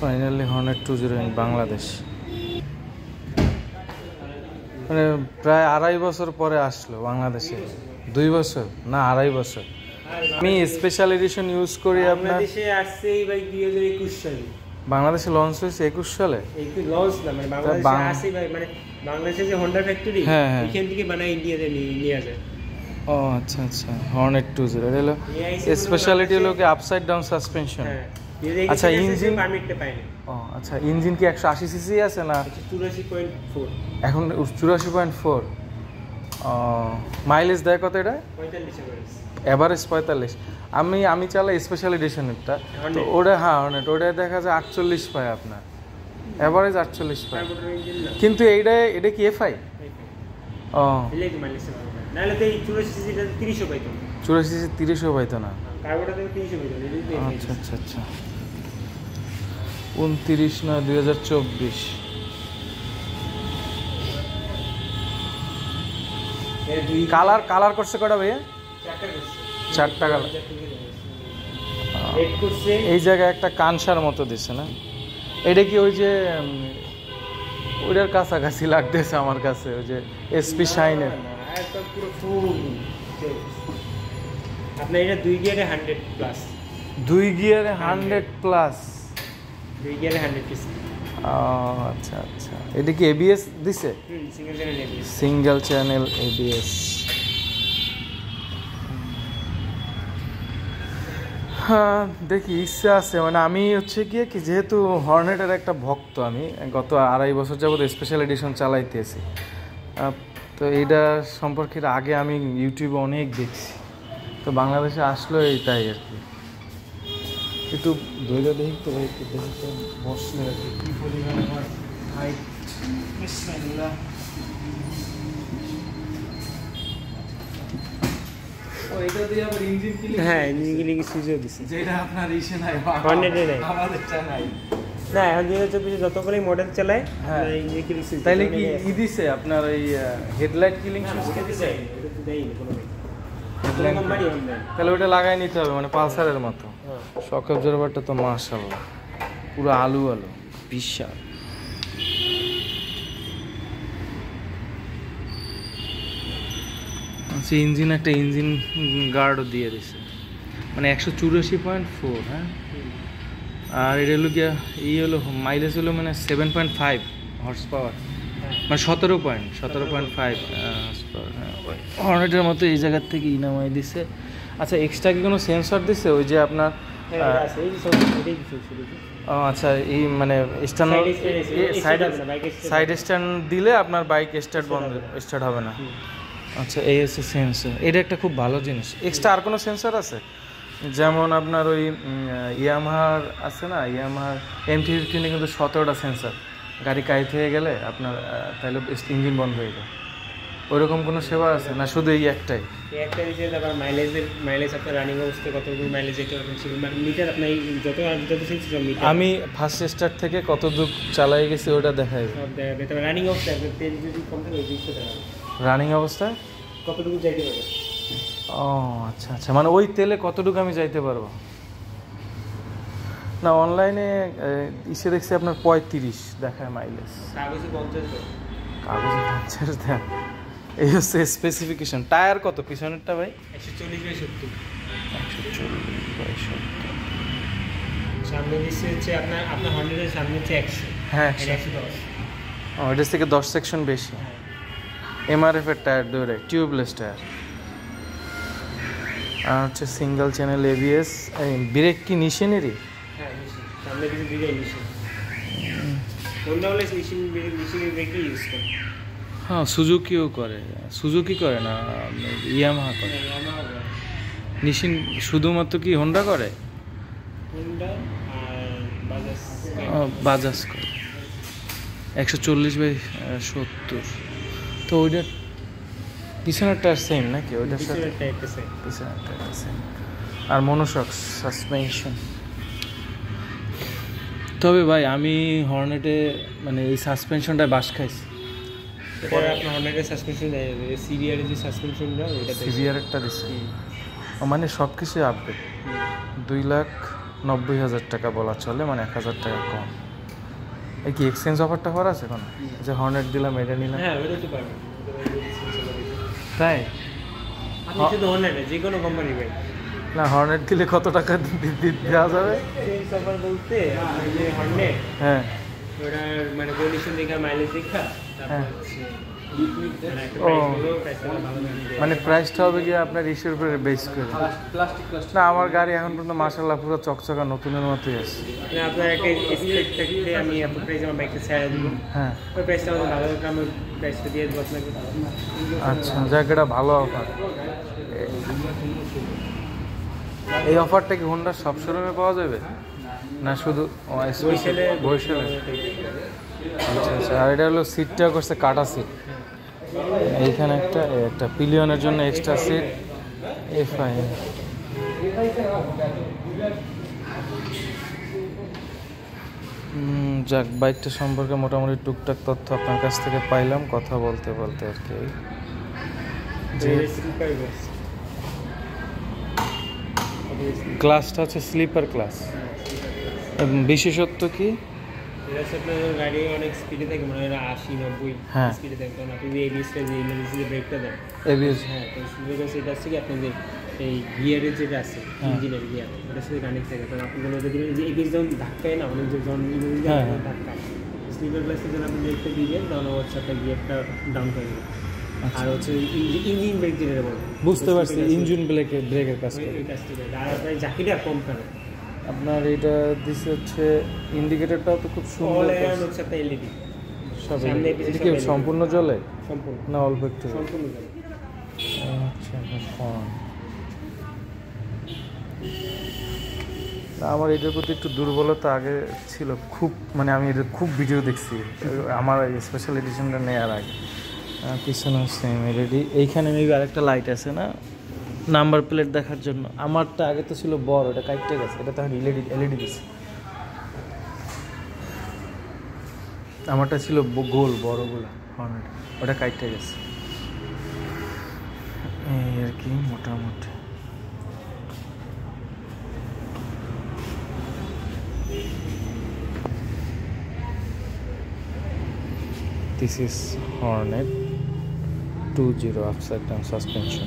Finally Hornet 209 Bangladesh, মানে প্রায় 2.5 বছর পরে আসলো বাংলাদেশে। 2 বছর না 2.5 বছর। আমি স্পেশাল এডিশন ইউজ করি আপনার বাংলাদেশে আসছে ভাই 2021 সালে। বাংলাদেশে লঞ্চ হয়েছে 21 সালে। লঞ্চ না, মানে বাংলাদেশে আসে ভাই, মানে বাংলাদেশে যে হোন্ডা ফ্যাক্টরি এখান থেকে বানায় ইন্ডিয়াতে নিয়ে আসে। ও আচ্ছা আচ্ছা, হর্নেট 20 এটা হলো স্পেশালিটি হলো কি আপসাইড ডাউন সাসপেনশন। আচ্ছা ইঞ্জিন পারমিটটা পাইনি। ও আচ্ছা, ইঞ্জিন কি 180 সিসি আছে না 84.4? এখন 84.4। মাইলেজ দেয় কত এটা? 45 এভারেজ 45। আমি চালাই স্পেশাল এডিশনেরটা, তো ওটা হ্যাঁ হর্নেট ওটা দেখা যায় 48 পায় আপনার, এভারেজ 48 পায়। কিন্তু এটা কি এফআই? ও নাহলে তো এই 84 সিসিটা 30 পাইতো। 84 সিসি 30 পাইতো না। কার্বোটা তো 30 পাইতো। আচ্ছা আচ্ছা আচ্ছা, 29/9/2024। কালার করছে কটা ভাইয়া? 4টা কালার। এই জায়গায় একটা কানসার মতো দিচ্ছে না, এটা কি ওই যে ওইটার কাছাকাছি লাগতেছে আমার কাছে, ওই যে এসপি শাইনের। আপনার এটা 2 গিয়ারে 100 প্লাস। 2 গিয়ারে 100 প্লাস। 2 গিয়ারে 100 পিস। আচ্ছা আচ্ছা, এটা কি এবিএস দিছে? Single channel ABS. Single channel ABS. হ্যাঁ দেখি, ইচ্ছা আছে, মানে আমি হচ্ছে গিয়ে কি যেহেতু হর্নেটের একটা ভক্ত, আমি গত 2.5 বছর যাবত স্পেশাল এডিশন চালাইতেছি, তো এইটা সম্পর্কে আগে আমি ইউটিউবে অনেক দেখছি, তো বাংলাদেশে আসলো এইটাই আর কি। একটু ধৈর্য দেখি তো ভাই, একটু দেখি তো বসলে আর কি কী পরিমাণ আমার হাইট। হ্যাঁ, ইঞ্জিন কিলিং সুইচও দিছে, যেটা আপনার ইসে নাই, হর্নেটে নাই, আমাদেরটা নাই। না এখন 2024 যতগুলোই মডেল চালায় ইঞ্জিন কিলিং সুইচ। তাইলে কি দিছে আপনার ওই হেডলাইট কিলিং সুইচ দিছে? এটা তো দেয়নি কোনো ভাই, কোম্পানি হবে। তাহলে ওটা লাগাই নিতে হবে, মানে পালসারের মতো। শক অবজারভারটা তো মাশাআল্লাহ পুরো আলু বিশাল। আচ্ছা, একটা ইঞ্জিন গার্ডও দিয়ে দিছে, মানে 184.4। হ্যাঁ, আর এটা হলো গিয়া হলো মাইলেজ হলো মানে 7.5 হর্স পাওয়ার, মানে 17.5 হর্নেটের মতো এই জায়গার থেকে নামাই দিছে। আচ্ছা, এক্সট্রা কি কোনো সেন্সর দিছে ওই যে আপনার? আচ্ছা, এই মানে সাইড স্ট্যান্ড দিলে আপনার বাইক স্টার্ট হবে না। আচ্ছা, এই হচ্ছে সেন্সর। এটা একটা খুব ভালো জিনিস। এক্সট্রা আর কোনো সেন্সর আছে? যেমন আপনার ওই ইয়ামাহার আছে না, ইয়ামাহার M315 কিন্তু 17টা সেন্সর, গাড়ি কাইট হয়ে গেলে আপনার তাহলে ইঞ্জিন বন্ধ হয়ে যায়। ওইরকম কোনো সেবা আছে না, শুধু এই একটাই? দিচ্ছে। তারপর মাইলেজ আপনার রানিং অবস্থায় কতটুকু মাইলেজ যেতে পারবেন মিটার, আপনার যত মিটার। আমি ফার্স্ট স্টার্ট থেকে কত দূর চালাই গেছি ওটা দেখাই দেখাবে। তারপর রানিং অবস্থায় আপনার তেল যদি কম থাকে 200 টাকা রানিং অবস্থায় কতটুকু যাইতে পারবে। ও আচ্ছা আচ্ছা, মানে ওই তেলে কতটুকু আমি যাইতে পারবো না। অনলাইনে ইসে দেখছি আপনার 35 দেখায় মাইলেজ, কাগজে 50 দেয়। এই হচ্ছে স্পেসিফিকেশন। টায়ার কত পিছনেরটা ভাই? 140/70। 140/70। সামনে দিচ্ছে হচ্ছে আপনার হর্নেটের সামনে হচ্ছে 100। হ্যাঁ 110। ও, এটার থেকে 10 সেকশন বেশি। এমআরএফ এর টায়ার ধরে, টিউবলেস টায়ার। আর হচ্ছে সিঙ্গেল চ্যানেল এবিএস। ব্রেক কি নিশানেরই? হ্যাঁ, নিশান সামনে কিছু দিকে নিশান। হোন্ডা হলে নিশানের ব্রেকই ইউজ করে। হ্যাঁ, সুজুকিও করে। সুজুকি করে না, ইয়ামাহা করে। নিশিন শুধুমাত্র কি হোন্ডা করে? হোন্ডা আর বাজাজ করে। 140/70। তো ওইটার পিছনের টায়ার সেম নাকি? ওইটার সাথে পিছনের টায়ার সেম। আর মনোশক সাসপেনশন। তবে ভাই আমি হর্নেটে মানে এই সাসপেনশনটায় বাস খাইছি। পরে আপনার হর্নেটের সাসপেনশন সিভিআর যে সাসপেনশনটা ওইটা সিভিআর একটা দিচ্ছি, মানে সব কিছুই আপডেট। 2,00,000 90,000 টাকা বলা চলে, মানে 1,000 টাকা কম। এই কি এক্সচেঞ্জ অফারটা করা আছে এখন? যে হর্নেট দিলাম, এটা নিলাম। হ্যাঁ ওটা তো পারবেন। তাই? আপনি শুধু হর্নেট যে কোনো কোম্পানি ভাই। না, হর্নেট দিলে কত টাকা দেওয়া যাবে? চেঞ্জ অফার বলতে আপনার যে হর্নেট, হ্যাঁ ওটার মানে কন্ডিশন দেখা, মাইলেজ দেখা, হ্যাঁ। তারপর হচ্ছে মানে একটা ও। প্রাইস হলো, প্রাইসটা ভালো লাগে। মানে প্রাইসটা হবে কি আপনার ইস্যুর উপরে বেস করে? না, আমার গাড়ি এখন পর্যন্ত মাশাআল্লাহ পুরো চকচকা নতুনের মতোই আছে। মানে আপনার একটা এক্সপেক্ট থাকলে আমি এত প্রাইস আমার বাইকটা ছেড়ে দিব, হ্যাঁ ওই প্রাইসটা আমাদের ভালো লাগে, আমি প্রাইসটা দিয়ে দেবো আপনাকে। আচ্ছা, যাক, এটা ভালো অফার। এই অফারটা কি হোন্ডার সব শোরুমে পাওয়া যাবে, না শুধু বরিশালে বরিশালে? আচ্ছা আচ্ছা। আর এটা হলো সিটটা করছে কাটা সিট, এইখানে একটা পিলিয়নের জন্য এক্সট্রা সিট, এফআই। যাক, বাইকটা সম্পর্কে মোটামুটি টুকটাক তথ্য আপনার কাছ থেকে পাইলাম কথা বলতে বলতে আর কি। যে ক্লাসটা হচ্ছে স্লিপার ক্লাস, বিশেষত্ব কি? এটা হচ্ছে আপনার গাড়ি অনেক স্পিডে থাকে, মানে 80-90 হ্যাঁ। স্পিডে থাকে, কারণ আপনি যে এবিএসটা যে ইমার্জেন্সি ব্রেকটা দেন, এবিএস। হ্যাঁ, তো স্পিডে সেটা হচ্ছে কি আপনার যে এই গিয়ারের যেটা আছে, ইঞ্জিনের গিয়ার, ওটার সাথে কানেক্ট থাকে। কারণ আপনি কোনো যদি যে এবিএস যখন ধাক্কায় না, অনেক যখন ইমার্জেন্সি হ্যাঁ। ধাক্কায়, স্লিপার ক্লাসে যখন আপনি ব্রেকটা দিবেন, তখন হচ্ছে আপনার গিয়ারটা ডাউন করে দেবে। আর হচ্ছে ইঞ্জিন ব্রেক যেটা বলে, বুঝতে পারছি, ইঞ্জিন ব্রেকের কাজ করে। ওই কাজটা করে। আর আপনার জাকিটা কম করে, আপনার এটা দিচ্ছে হচ্ছে ইন্ডিকেটরটাও তো খুব সুন্দর অল কাজ। অ্যারাউন্ড হচ্ছে আপনার এলইডি, সব সামনে এটা পিছে কি সব LED সম্পূর্ণ জ্বলে সম্পূর্ণ না অল্প একটু? সম্পূর্ণ জ্বলে। আচ্ছা, ফোন। আমার এটার প্রতি একটু দুর্বলতা আগে ছিল খুব, মানে আমি এটা খুব ভিডিও দেখছি আমার স্পেশাল এডিশনটা নেওয়ার আগে। পিছনে সেম এলইডি, এইখানে মেবি আরেকটা লাইট আছে না নাম্বার প্লেট দেখার জন্য। আমারটা আগে তো ছিল বড়, এটা কাইটটা গেছে, এটা তখন এলইডি দিচ্ছে। আমারটা ছিল গোল বড়গুলো হর্নেট, ওটা কাইটটা গেছে। এই আর কি মোটামুটি। This is Hornet 2.0 upside down suspension.